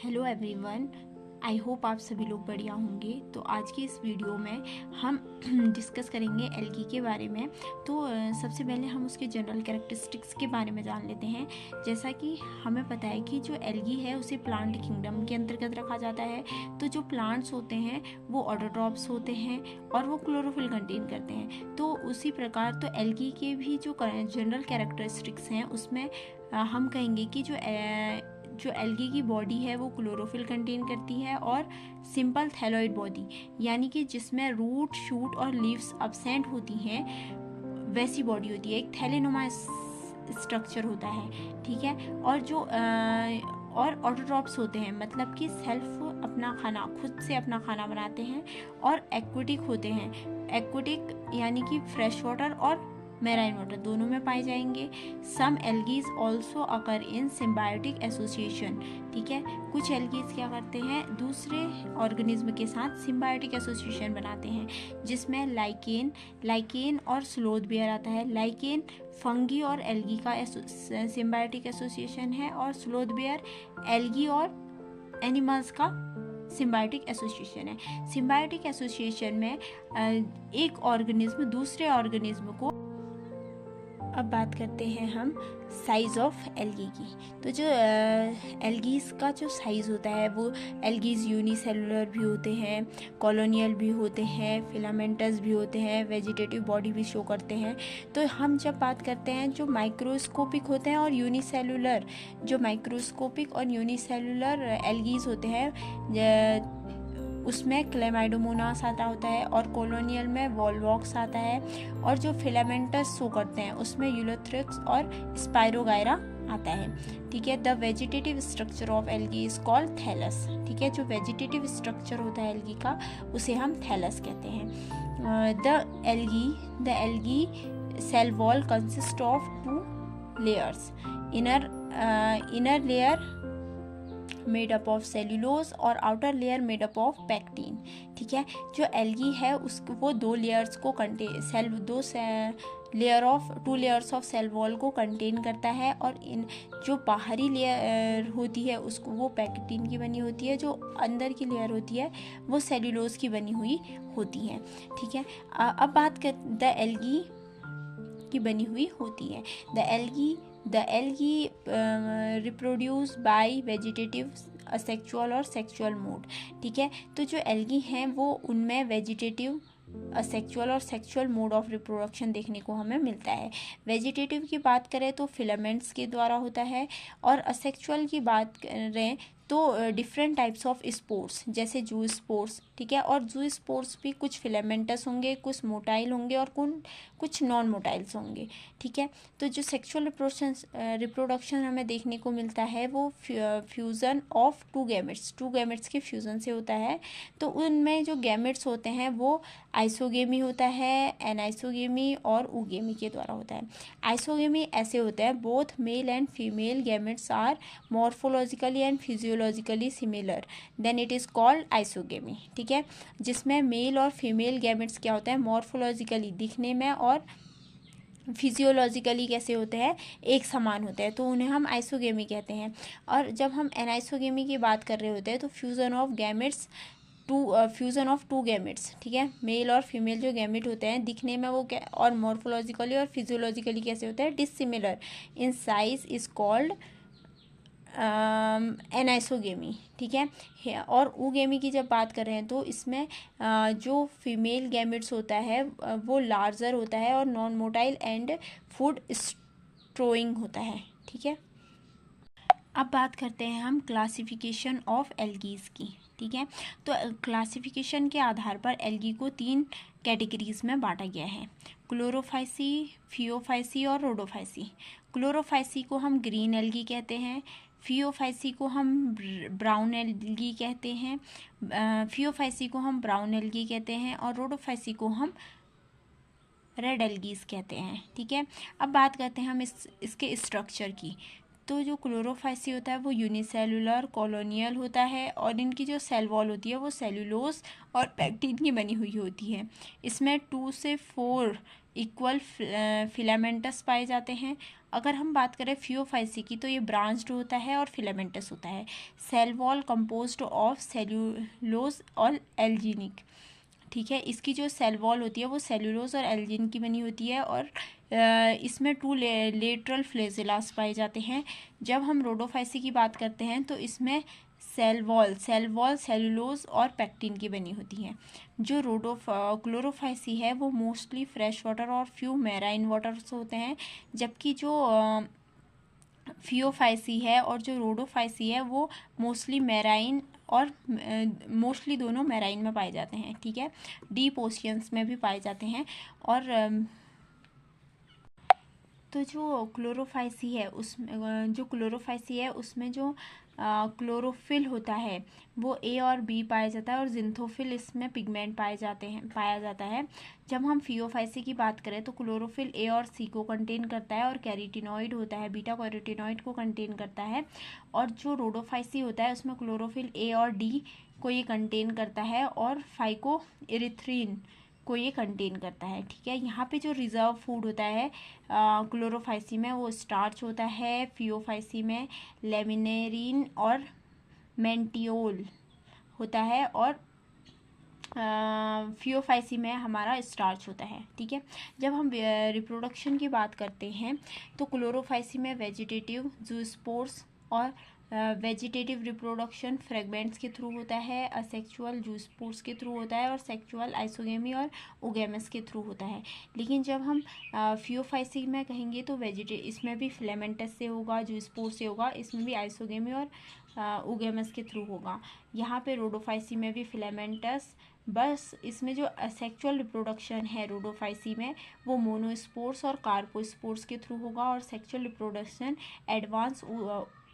Hello everyone, I hope आप सभी लोग बढ़िया होंगे। तो आज की इस वीडियो में हम डिस्कस करेंगे एल्गी के बारे में। तो सबसे पहले हम उसके जनरल कैरेक्टरिस्टिक्स के बारे में जान लेते हैं। जैसा कि हमें पता है कि जो एल्गी है उसे प्लांट किंगडम के अंतर्गत रखा जाता है। तो जो प्लांट्स होते हैं वो ऑटोट्रॉप्स होते हैं और वो क्लोरोफिल कंटेन करते हैं। तो उसी प्रकार तो एल्गी के भी जो जनरल कैरेक्टरिस्टिक्स हैं उसमें हम कहेंगे कि जो एल्गी की बॉडी है वो क्लोरोफिल कंटेन करती है और सिंपल थैलोइड बॉडी यानी कि जिसमें रूट, शूट और लीव्स अब्सेंट होती हैं वैसी बॉडी होती है। एक थैलेनुमा स्ट्रक्चर होता है, ठीक है। और ऑटोट्रॉप्स होते हैं, मतलब कि सेल्फ अपना खाना खुद से अपना खाना बनाते हैं। और एक्वेटिक होते हैं। एक्वेटिक यानी कि फ्रेश वाटर और मैराइन वाटर दोनों में पाए जाएंगे। सम एल्गीज ऑल्सो अकर इन सिम्बायोटिक एसोसिएशन, ठीक है। कुछ एल्गीज क्या करते हैं, दूसरे ऑर्गेनिज्म के साथ सिम्बायोटिक एसोसिएशन बनाते हैं, जिसमें लाइकेन और स्लोथ बियर आता है। लाइकेन फंगी और एल्गी का सिम्बायोटिक एसोसिएशन है और स्लोथ बियर एल्गी और एनिमल्स का सिम्बायोटिक एसोसिएशन है। सिम्बायोटिक एसोसिएशन में एक ऑर्गेनिज्म दूसरे ऑर्गेनिज्म को। अब बात करते हैं हम साइज़ ऑफ एल्गी की। तो जो एल्गीज का जो साइज़ होता है वो एल्गीज यूनिसेलुलर भी होते हैं, कॉलोनियल भी होते हैं, फिलामेंटस भी होते हैं, वेजिटेटिव बॉडी भी शो करते हैं। तो हम जब बात करते हैं जो माइक्रोस्कोपिक होते हैं और यूनिसेलुलर, जो माइक्रोस्कोपिक और यूनिसेलुलर एल्गीज होते हैं उसमें क्लेमाइडोमोनास आता होता है और कॉलोनियल में वॉलवॉक्स आता है। और जो फिलामेंटस शो करते हैं उसमें यूलोथ्रिक्स और स्पाइरोगायरा आता है, ठीक है। The vegetative structure of algae is called thallus, ठीक है। जो वेजिटेटिव स्ट्रक्चर होता है एल्गी का उसे हम थैलस कहते हैं। The algae cell wall consist of 2 layers, inner layer made up of cellulose और outer layer made up of pectin, ठीक है। जो एल्गी है उसको वो 2 लेयर्स को two layers of cell wall को कंटेन करता है। और इन जो बाहरी लेयर होती है उसको वो पैक्टीन की बनी होती है, जो अंदर की लेयर होती है वो सेल्यूलोज की बनी हुई होती है, ठीक है। अब बात कर द एल्गी की बनी हुई होती है। The algae reproduce by vegetative, asexual और sexual mode, ठीक है। तो जो एल्गी हैं वो उनमें वेजिटेटिव, असेक्सुअल और सेक्सुअल मोड ऑफ रिप्रोडक्शन देखने को हमें मिलता है। वेजिटेटिव की बात करें तो फिलामेंट्स के द्वारा होता है और असेक्सुअल की बात करें तो डिफरेंट टाइप्स ऑफ स्पोर्स जैसे जू स्पोर्स, ठीक है। और जू स्पोर्स भी कुछ फिलामेंटस होंगे, कुछ मोटाइल होंगे और कुछ नॉन मोटाइल्स होंगे, ठीक है। तो जो सेक्सुअल रिप्रोडक्शन हमें देखने को मिलता है वो फ्यूज़न ऑफ 2 गैमेट्स के फ्यूज़न से होता है। तो उनमें जो गैमेट्स होते हैं वो आइसोगेमी होता है, एनाइसोगेमी और ऊगेमी के द्वारा होता है। आइसोगेमी ऐसे होता है, both male and female gametes are morphologically and physiologically similar, then it is called isogamy, ठीक है। जिसमें मेल और फीमेल गैमेट्स क्या होते हैं, मॉर्फोलॉजिकली दिखने में और फिजियोलॉजिकली कैसे होते हैं, एक समान होते हैं, तो उन्हें हम आइसोगेमी कहते हैं। और जब हम एनाइसोगेमी की बात कर रहे होते हैं तो फ्यूज़न ऑफ टू गैमेट्स, ठीक है। मेल और फीमेल जो गैमेट होते हैं दिखने में वो और मॉर्फोलॉजिकली और फिजियोलॉजिकली कैसे होते हैं, dissimilar in size is called anisogamy, ठीक है। और ऊगेमी की जब बात कर रहे हैं तो इसमें जो फीमेल गैमेट्स होता है वो लार्जर होता है और non motile and food storing होता है, ठीक है। अब बात करते हैं हम क्लासिफिकेशन ऑफ एल्गीज की, ठीक है। तो क्लासिफिकेशन के आधार पर एल्गी को 3 कैटेगरीज में बांटा गया है, क्लोरोफाइसी, फियोफाइसी और रोडोफाइसी। क्लोरोफाइसी को हम ग्रीन एल्गी कहते हैं, फियोफाइसी को हम ब्राउन एल्गी कहते हैं, और रोडोफाइसी को हम रेड एल्गीज कहते हैं, ठीक है। अब बात करते हैं हम इसके स्ट्रक्चर की। तो जो क्लोरोफाइसी होता है वो यूनिसेलुलर कॉलोनियल होता है और इनकी जो सेल वॉल होती है वो सेलुलोज और पैक्टिन की बनी हुई होती है। इसमें 2 से 4 इक्वल फिलामेंटस पाए जाते हैं। अगर हम बात करें फियोफाइसी की तो ये ब्रांच्ड होता है और फिलामेंटस होता है। Cell wall composed of cellulose और एल्जिनिक, ठीक है। इसकी जो सेल वॉल होती है वो सेल्यूलोज और एल्जिन की बनी होती है और इसमें 2 लेटरल फ्लैजेलास पाए जाते हैं। जब हम रोडोफाइसी की बात करते हैं तो इसमें सेल वॉल सेलुलोज और पैक्टिन की बनी होती है। जो क्लोरोफाइसी है वो मोस्टली फ्रेश वाटर और फ्यू मैराइन वाटर्स होते हैं, जबकि जो फियोफाइसी है और जो रोडोफाइसी है वो मोस्टली मैराइन और मोस्टली दोनों मैराइन में पाए जाते हैं, ठीक है। डीप ओशियंस में भी पाए जाते हैं। और तो जो क्लोरोफाइसी है उसमें जो क्लोरोफिल होता है वो ए और बी पाया जाता है और जिंथोफिल इसमें पिगमेंट पाया जाता है। जब हम फियोफाइसी की बात करें तो क्लोरोफिल ए और सी को कंटेन करता है और कैरोटीनॉइड होता है बीटा कैरोटीनॉइड को कंटेन करता है। और जो रोडोफाइसी होता है उसमें क्लोरोफिल ए और डी को ये कंटेन करता है और फाइको इरिथ्रिन को ये कंटेन करता है, ठीक है। यहाँ पे जो रिजर्व फूड होता है क्लोरोफाइसी में वो स्टार्च होता है, फियोफाइसी में लेमिनेरिन और मेंटियोल होता है और फियोफाइसी में हमारा स्टार्च होता है, ठीक है। जब हम रिप्रोडक्शन की बात करते हैं तो क्लोरोफाइसी में वेजिटेटिव जूस्पोर्स और वेजिटेटिव रिप्रोडक्शन फ्रेगमेंट्स के थ्रू होता है, असेक्सुअल जूस्पोर्स के थ्रू होता है और सेक्सुअल आइसोगेमी और ओगेमस के थ्रू होता है। लेकिन जब हम फियोफाइसी में कहेंगे तो इसमें भी फिलामेंटस से होगा, जूस्पोर से होगा, इसमें भी आइसोगेमी और ओगेमस के थ्रू होगा। यहाँ पे रोडोफाइसी में भी फिलामेंटस, बस इसमें जो असेक्सुअल रिप्रोडक्शन है रोडोफाइसी में वो मोनोस्पोर्स और कार्पोस्पोर्स के थ्रू होगा और सेक्सुअल रिप्रोडक्शन एडवांस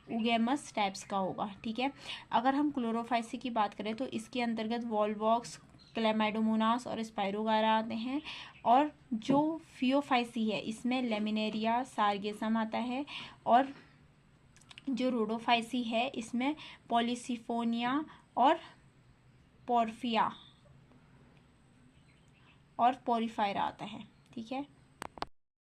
ओगेमस टाइप्स का होगा, ठीक है। अगर हम क्लोरोफाइसी की बात करें तो इसके अंतर्गत वॉल्वॉक्स, क्लैमाइडोमोनास और स्पाइरोगारा आते हैं। और जो फियोफाइसी है इसमें लेमिनेरिया सार्गेसम आता है और जो रोडोफाइसी है इसमें पॉलीसिफोनिया और पोरफिया और पोरीफायरा आता है, ठीक है।